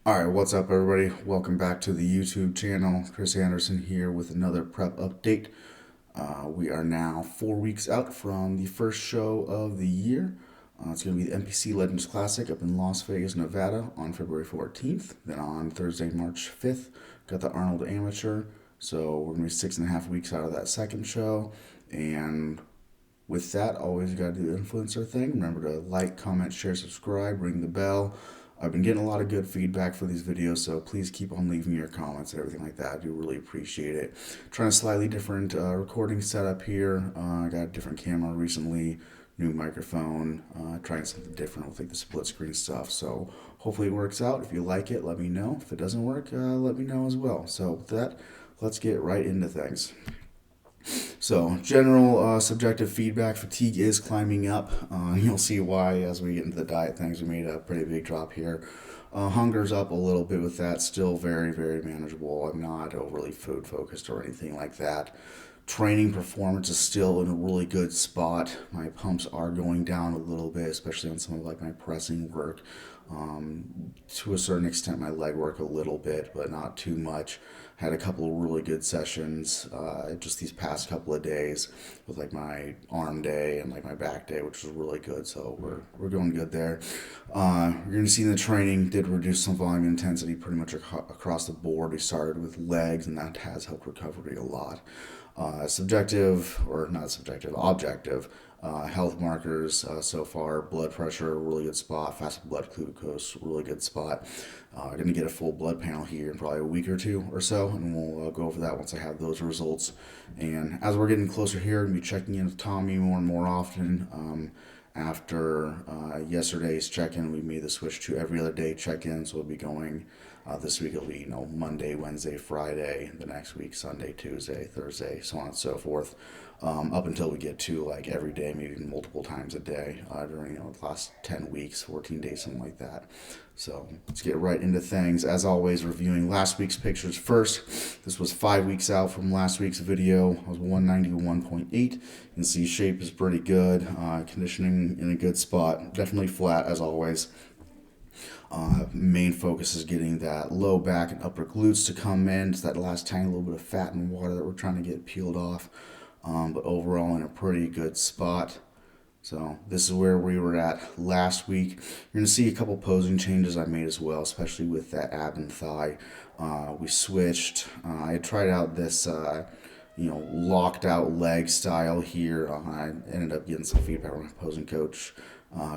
Alright, what's up everybody? Welcome back to the YouTube channel. Chris Anderson here with another prep update. We are now 4 weeks out from the first show of the year. It's going to be the NPC Legends Classic up in Las Vegas, Nevada on February 14th. Then on Thursday, March 5th, got the Arnold Amateur. So we're going to be 6.5 weeks out of that second show. And with that, always got to do the influencer thing. Remember to like, comment, share, subscribe, ring the bell. I've been getting a lot of good feedback for these videos, so please keep on leaving your comments and everything like that. I do really appreciate it. Trying a slightly different recording setup here. I got a different camera recently, new microphone, trying something different with like the split screen stuff. So hopefully it works out. If you like it, let me know. If it doesn't work, let me know as well. So with that, let's get right into things. So, general subjective feedback fatigue is climbing up. You'll see why as we get into the diet things. We made a pretty big drop here. Hunger's up a little bit with that, still very, very manageable. I'm not overly food focused or anything like that. Training performance is still in a really good spot. My pumps are going down a little bit, especially on some of like my pressing work. To a certain extent, my leg work a little bit, but not too much. Had a couple of really good sessions just these past couple of days with like my arm day and like my back day, which was really good. So we're going good there. You're gonna see in the training did reduce some volume intensity pretty much across the board. We started with legs, and that has helped recovery a lot. Subjective, or not subjective, objective health markers so far: blood pressure, really good spot; fasted blood glucose, really good spot. Going to get a full blood panel here in probably a week or two or so, and we'll go over that once I have those results. And as we're getting closer here, I'm going to be checking in with Tommy more and more often. After yesterday's check-in, we made the switch to every other day check-in, so we'll be going. This week it'll be Monday, Wednesday, Friday. The next week Sunday, Tuesday, Thursday, so on and so forth. Up until we get to like every day, maybe multiple times a day during the last 10 weeks, 14 days, something like that. So let's get right into things. As always, reviewing last week's pictures first. This was 5 weeks out from last week's video. I was 191.8. You can see shape is pretty good. Conditioning in a good spot. Definitely flat as always. Main focus is getting that low back and upper glutes to come in. It's that last tiny little bit of fat and water that we're trying to get peeled off. But overall in a pretty good spot. So this is where we were at last week. You're going to see a couple posing changes I made as well, especially with that ab and thigh. We switched. I tried out this locked out leg style here. I ended up getting some feedback from my posing coach,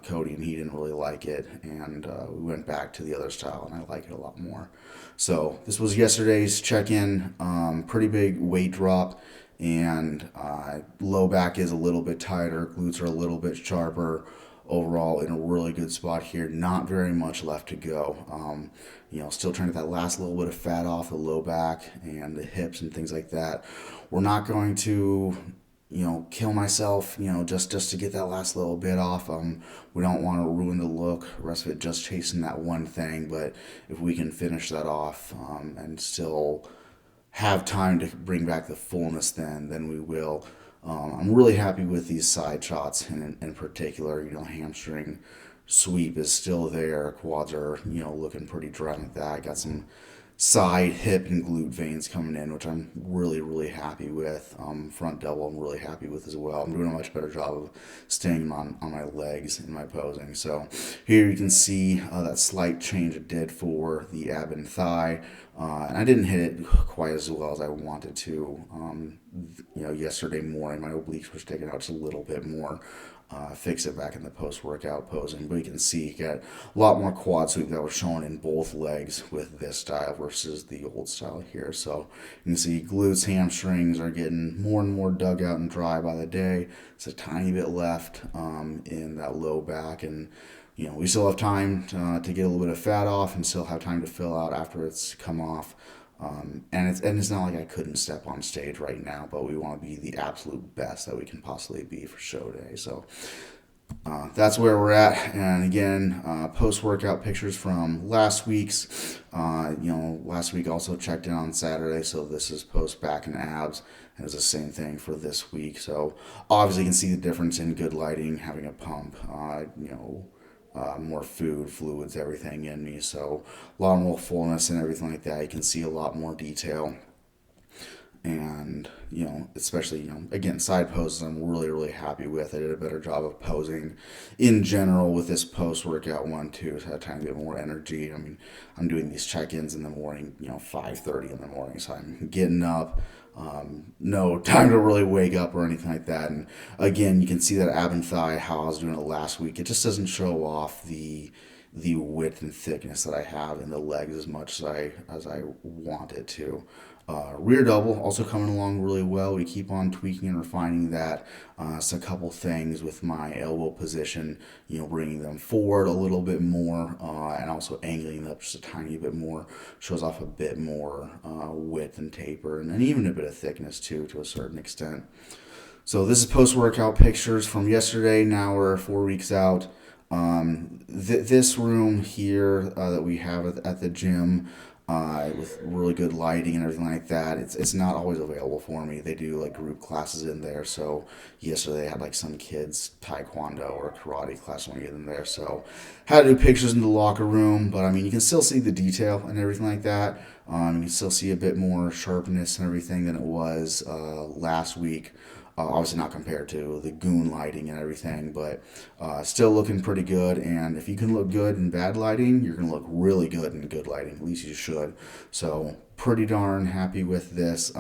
Cody, and he didn't really like it. And we went back to the other style, and I like it a lot more. So this was yesterday's check-in. Pretty big weight drop. And low back is a little bit tighter, glutes are a little bit sharper. Overall, in a really good spot here. Not very much left to go. Still trying to get that last little bit of fat off the low back and the hips and things like that. We're not going to, kill myself, just to get that last little bit off. We don't want to ruin the look. The rest of it just chasing that one thing. But if we can finish that off and still have time to bring back the fullness, then we will. I'm really happy with these side shots in particular. Hamstring sweep is still there. Quads are looking pretty dry like that. I got some side hip and glute veins coming in, which I'm really, really happy with. Front double I'm really happy with as well. I'm doing a much better job of staying on my legs in my posing. So here you can see that slight change it did for the ab and thigh. And I didn't hit it quite as well as I wanted to. Yesterday morning my obliques were sticking out just a little bit more. Fix it back in the post-workout posing, but you can see you got a lot more quad sweep that was shown in both legs with this style versus the old style here. So you can see glutes, hamstrings are getting more and more dug out and dry by the day. It's a tiny bit left in that low back, and we still have time to get a little bit of fat off and still have time to fill out after it's come off. And it's not like I couldn't step on stage right now, but we want to be the absolute best that we can possibly be for show day. So that's where we're at. And again, post-workout pictures from last week's. Last week also checked in on Saturday, so this is post back and abs. And it's the same thing for this week. So obviously you can see the difference in good lighting, having a pump. more food, fluids, everything in me. So a lot more fullness and everything like that. You can see a lot more detail. And, especially, again, side poses I'm really, really happy with. I did a better job of posing in general with this post workout one too. So I had a tiny bit more energy. I mean, I'm doing these check-ins in the morning, 5:30 in the morning. So I'm getting up, no time to really wake up or anything like that. And again, you can see that ab and thigh, how I was doing it last week. It just doesn't show off the width and thickness that I have in the legs as much as I want it to. Rear double also coming along really well. We keep on tweaking and refining that. So a couple things with my elbow position, bringing them forward a little bit more, and also angling them up just a tiny bit more. Shows off a bit more width and taper, and then even a bit of thickness too, to a certain extent. So this is post-workout pictures from yesterday. Now we're 4 weeks out. This room here that we have at the gym, with really good lighting and everything like that, it's not always available for me. They do like group classes in there. So yesterday they had like some kids taekwondo or karate class want to get in there. So had to do pictures in the locker room, but I mean you can still see the detail and everything like that. You can still see a bit more sharpness and everything than it was last week. Obviously not compared to the goon lighting and everything, but still looking pretty good. And if you can look good in bad lighting, you're going to look really good in good lighting. At least you should. So pretty darn happy with this.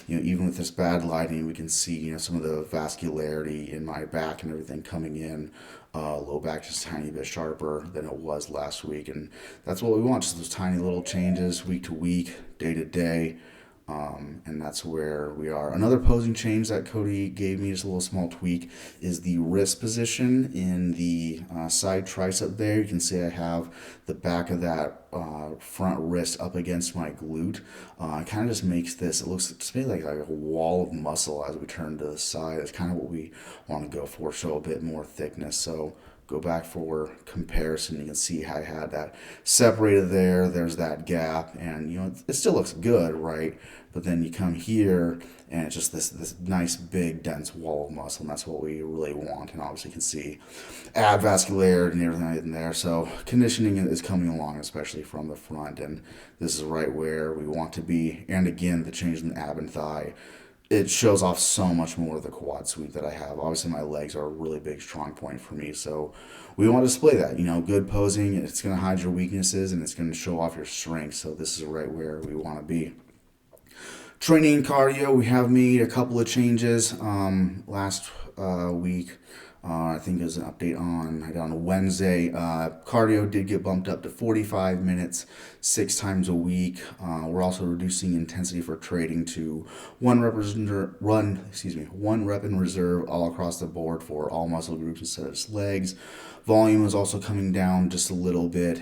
Even with this bad lighting, we can see some of the vascularity in my back and everything coming in. Low back just a tiny bit sharper than it was last week, and that's what we want. Just those tiny little changes week to week, day to day. And that's where we are. Another posing change that Cody gave me, just a little small tweak, is the wrist position in the side tricep there. You can see I have the back of that front wrist up against my glute. It kind of just makes this, it looks to me like a wall of muscle as we turn to the side. That's kind of what we want to go for, show a bit more thickness. So go back for comparison. You can see how I had that separated there. There's that gap, and it still looks good, right? But then you come here, and it's just this nice big dense wall of muscle, and that's what we really want. And obviously, you can see ab vascularity and everything in there. So conditioning is coming along, especially from the front, and this is right where we want to be. And again, the change in the ab and thigh, it shows off so much more of the quad sweep that I have. Obviously, my legs are a really big strong point for me, so we want to display that. Good posing, it's going to hide your weaknesses and it's going to show off your strengths. So this is right where we want to be. Training cardio, we have made a couple of changes last week. I think there's an update on Wednesday. Cardio did get bumped up to 45 minutes, 6 times a week. We're also reducing intensity for trading to one rep in reserve all across the board for all muscle groups instead of just legs. Volume is also coming down just a little bit,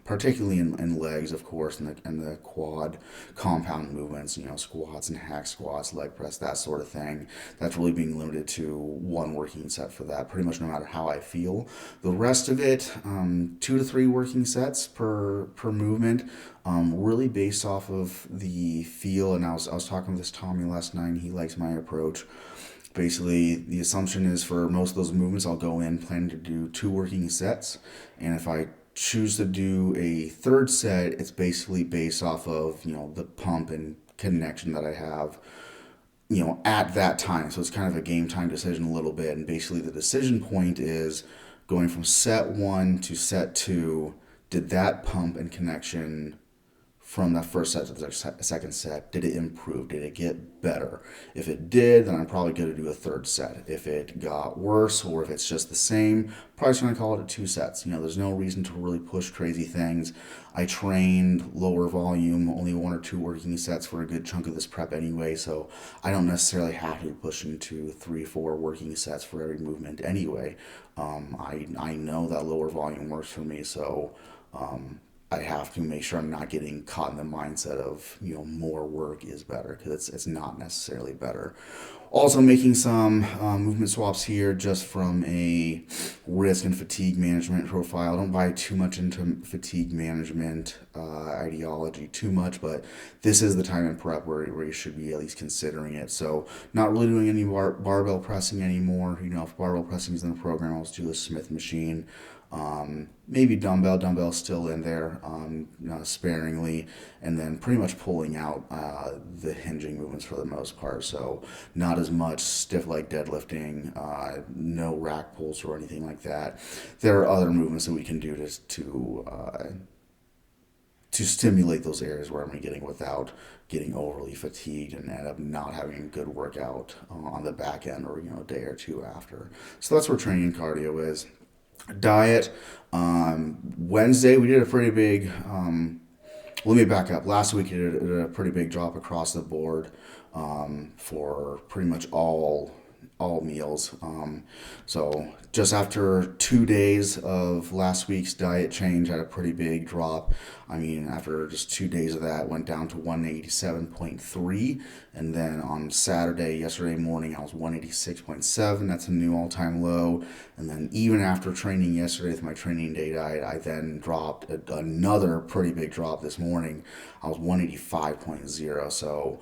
particularly in legs, of course, and the quad compound movements, squats and hack squats, leg press, that sort of thing. That's really being limited to one working set for that, pretty much no matter how I feel. The rest of it, 2 to 3 working sets per movement, really based off of the feel. And I was talking with this Tommy last night, and he likes my approach. Basically, the assumption is for most of those movements, I'll go in planning to do 2 working sets. And if I choose to do a third set, it's basically based off of, the pump and connection that I have, at that time. So it's kind of a game time decision a little bit. And basically, the decision point is going from set 1 to set 2. Did that pump and connection from that first set to the second set, did it improve? Did it get better? If it did, then I'm probably going to do a third set. If it got worse, or if it's just the same, probably just going to call it a 2 sets. There's no reason to really push crazy things. I trained lower volume, only 1 or 2 working sets for a good chunk of this prep anyway, so I don't necessarily have to be pushing to 3, 4 working sets for every movement anyway. I know that lower volume works for me, so I have to make sure I'm not getting caught in the mindset of more work is better, because it's not necessarily better. Also making some movement swaps here just from a risk and fatigue management profile. Don't buy too much into fatigue management ideology too much, but this is the time in prep where you should be at least considering it. So not really doing any barbell pressing anymore. If barbell pressing is in the program, I'll just do a Smith machine. Maybe dumbbell still in there, sparingly, and then pretty much pulling out the hinging movements for the most part. So not as much stiff leg deadlifting, no rack pulls or anything like that. There are other movements that we can do to stimulate those areas where I'm getting without getting overly fatigued and end up not having a good workout on the back end or a day or two after. So that's where training and cardio is. Diet. Wednesday we did a pretty big. Let me back up. Last week we did a pretty big drop across the board for pretty much all meals. So just after 2 days of last week's diet change, I had a pretty big drop. After just 2 days of that, went down to 187.3, and then on yesterday morning, I was 186.7. That's a new all-time low. And then even after training yesterday with my training day diet, I then dropped another pretty big drop this morning. I was 185.0. So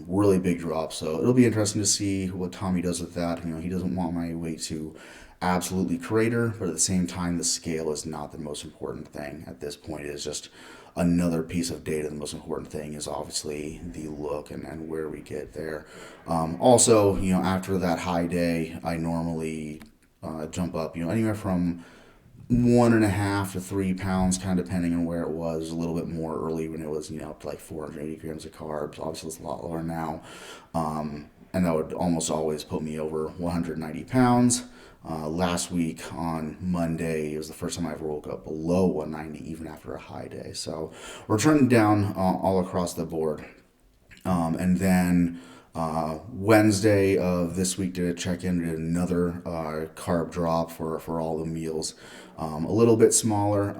really big drop. So it'll be interesting to see what Tommy does with that. He doesn't want my weight to absolutely crater, but at the same time, the scale is not the most important thing at this point. It is just another piece of data. The most important thing is obviously the look and where we get there. Also, after that high day, I normally jump up, anywhere from 1.5 to 3 pounds, kind of depending on where it was. A little bit more early when it was, up to like 480 grams of carbs. Obviously, it's a lot lower now. And that would almost always put me over 190 pounds. Last week on Monday, it was the first time I ever woke up below 190, even after a high day. So we're trending down all across the board. And then Wednesday of this week did a check-in, did another carb drop for all the meals. A little bit smaller,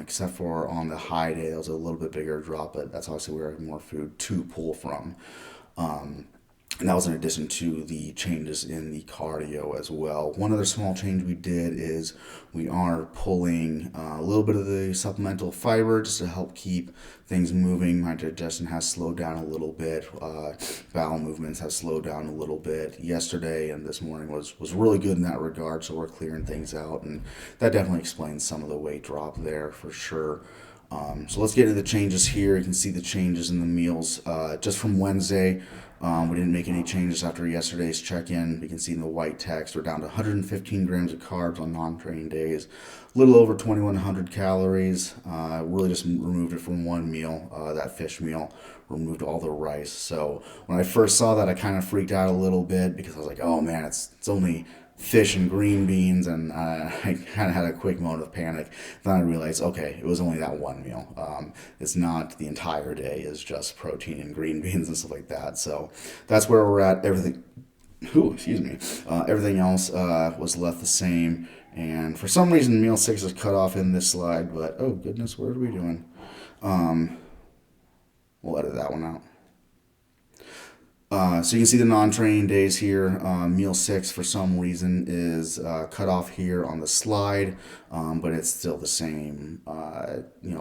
except for on the high day, that was a little bit bigger drop, but that's obviously where I have more food to pull from. And that was in addition to the changes in the cardio as well. One other small change we did is we are pulling a little bit of the supplemental fiber just to help keep things moving. My digestion has slowed down a little bit. Bowel movements have slowed down a little bit. Yesterday and this morning was really good in that regard, so we're clearing things out. And that definitely explains some of the weight drop there for sure. So let's get into the changes here. You can see the changes in the meals just from Wednesday. We didn't make any changes after yesterday's check-in. You can see in the white text, we're down to 115 grams of carbs on non-training days, a little over 2,100 calories. Really just removed it from one meal, that fish meal, removed all the rice. So when I first saw that, I kind of freaked out a little bit because I was like, oh man, it's only fish and green beans, and I kind of had a quick moment of panic. Then I realized, okay, it was only that one meal. It's not the entire day is just protein and green beans and stuff like that. So that's where we're at. Everything else was left the same. And for some reason, meal 6 is cut off in this slide, but oh goodness, what are we doing? We'll edit that one out. So you can see the non-training days here. Meal 6 for some reason is cut off here on the slide, but it's still the same,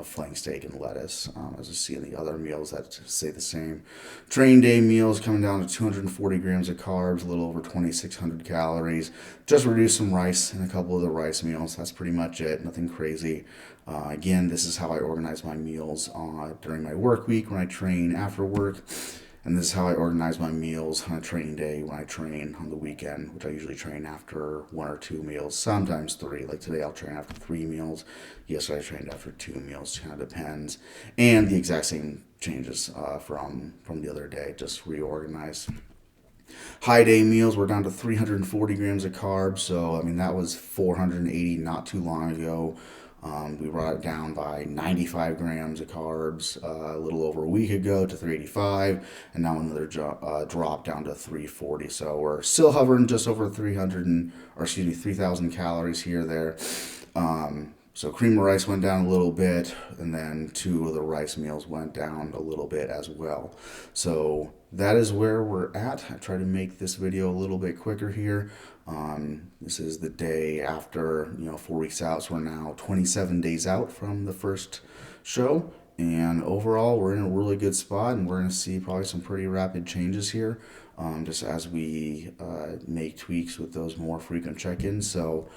flank steak and lettuce, as you see in the other meals that say the same. Training day meals coming down to 240 grams of carbs, a little over 2,600 calories. Just reduced some rice in a couple of the rice meals. That's pretty much it. Nothing crazy. Again, this is how I organize my meals during my work week when I train after work. And this is how I organize my meals on a training day when I train on the weekend, which I usually train after 1 or 2 meals, sometimes 3. Like today I'll train after 3 meals. Yesterday I trained after 2 meals, kind of depends. And the exact same changes from the other day, just reorganized. High day meals, we're down to 340 grams of carbs. So, that was 480 not too long ago. We brought it down by 95 grams of carbs a little over a week ago to 385, and now another drop down to 340. So we're still hovering just over 3,000 calories here there. So cream of rice went down a little bit, and then 2 of the rice meals went down a little bit as well. So that is where we're at. I try to make this video a little bit quicker here. This is the day after, 4 weeks out, so we're now 27 days out from the first show. And overall, we're in a really good spot, and we're going to see probably some pretty rapid changes here, just as we make tweaks with those more frequent check-ins. So,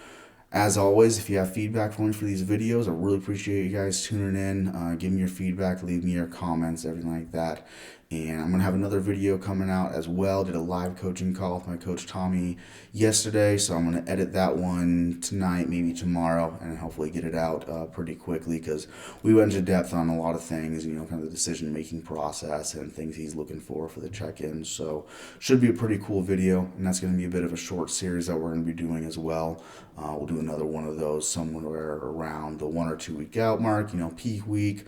as always, if you have feedback for me for these videos, I really appreciate you guys tuning in. Give me your feedback, leave me your comments, everything like that. And I'm going to have another video coming out as well. Did a live coaching call with my coach Tommy yesterday, so I'm going to edit that one tonight, maybe tomorrow, and hopefully get it out pretty quickly, because we went into depth on a lot of things, kind of the decision-making process and things he's looking for the check-ins. So should be a pretty cool video, and that's going to be a bit of a short series that we're going to be doing as well. We'll do another one of those somewhere around the 1 or 2 week out mark, peak week.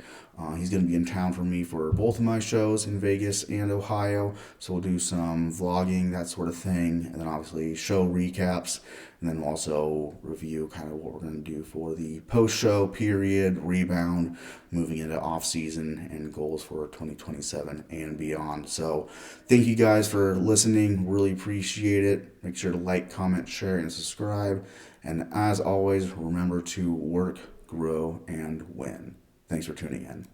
He's going to be in town for me for both of my shows in Vegas and Ohio. So we'll do some vlogging, that sort of thing. And then obviously show recaps. And then also review kind of what we're going to do for the post-show period, rebound, moving into off-season, and goals for 2027 and beyond. So thank you guys for listening. Really appreciate it. Make sure to like, comment, share, and subscribe. And as always, remember to work, grow, and win. Thanks for tuning in.